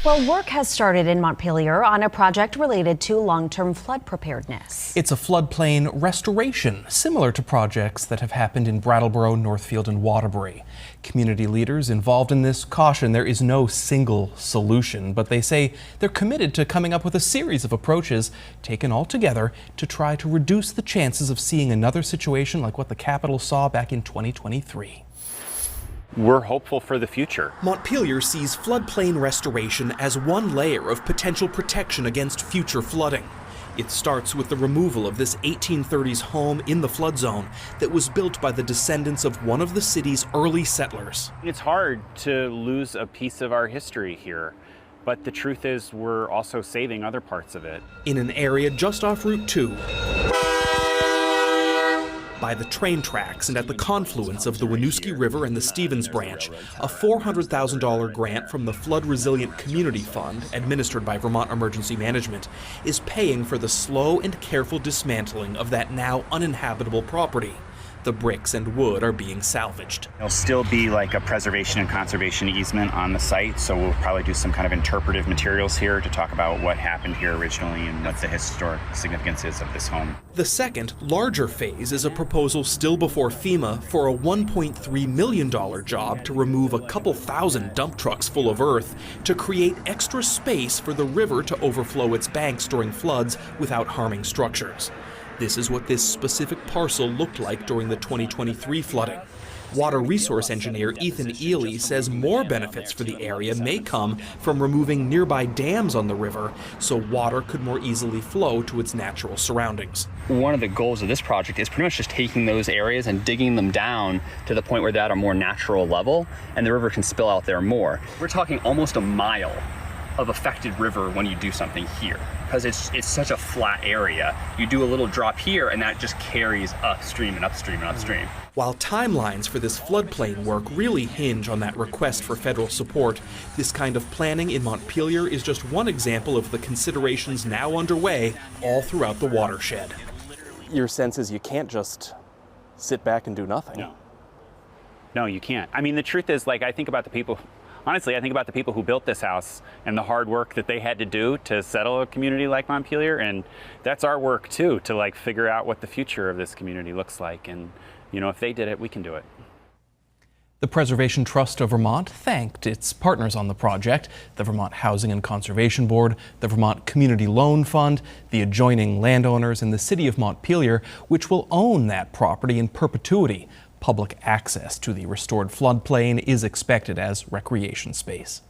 Well, work has started in Montpelier on a project related to long-term flood preparedness. It's a floodplain restoration, similar to projects that have happened in Brattleboro, Northfield, and Waterbury. Community leaders involved in this caution there is no single solution, but they say they're committed to coming up with a series of approaches taken all together to try to reduce the chances of seeing another situation like what the Capitol saw back in 2023. We're hopeful for the future. Montpelier sees floodplain restoration as one layer of potential protection against future flooding. It starts with the removal of this 1830s home in the flood zone that was built by the descendants of one of the city's early settlers. It's hard to lose a piece of our history here, but the truth is we're also saving other parts of it. In an area just off Route 2, by the train tracks and at the confluence of the Winooski River and the Stevens Branch, a $400,000 grant from the Flood Resilient Community Fund, administered by Vermont Emergency Management, is paying for the slow and careful dismantling of that now uninhabitable property. The bricks and wood are being salvaged. There'll still be like a preservation and conservation easement on the site, so we'll probably do some kind of interpretive materials here to talk about what happened here originally and what the historic significance is of this home. The second, larger phase is a proposal still before FEMA for a $1.3 million job to remove a couple thousand dump trucks full of earth to create extra space for the river to overflow its banks during floods without harming structures. This is what this specific parcel looked like during the 2023 flooding. Water resource engineer Ethan Ely says more benefits for the area may come from removing nearby dams on the river so water could more easily flow to its natural surroundings. One of the goals of this project is pretty much just taking those areas and digging them down to the point where they're at a more natural level and the river can spill out there more. We're talking almost a mile of affected river when you do something here, because it's such a flat area. You do a little drop here and that just carries upstream and upstream and upstream. While timelines for this floodplain work really hinge on that request for federal support, this kind of planning in Montpelier is just one example of the considerations now underway all throughout the watershed. Your sense is you can't just sit back and do nothing. No, you can't. I mean, the truth is, like, I think about the people who built this house and the hard work that they had to do to settle a community like Montpelier, and that's our work too, to like figure out what the future of this community looks like. And you know, if they did it, we can do it. The Preservation Trust of Vermont thanked its partners on the project, the Vermont Housing and Conservation Board, the Vermont Community Loan Fund, the adjoining landowners, and the city of Montpelier, which will own that property in perpetuity. Public access to the restored floodplain is expected as recreation space.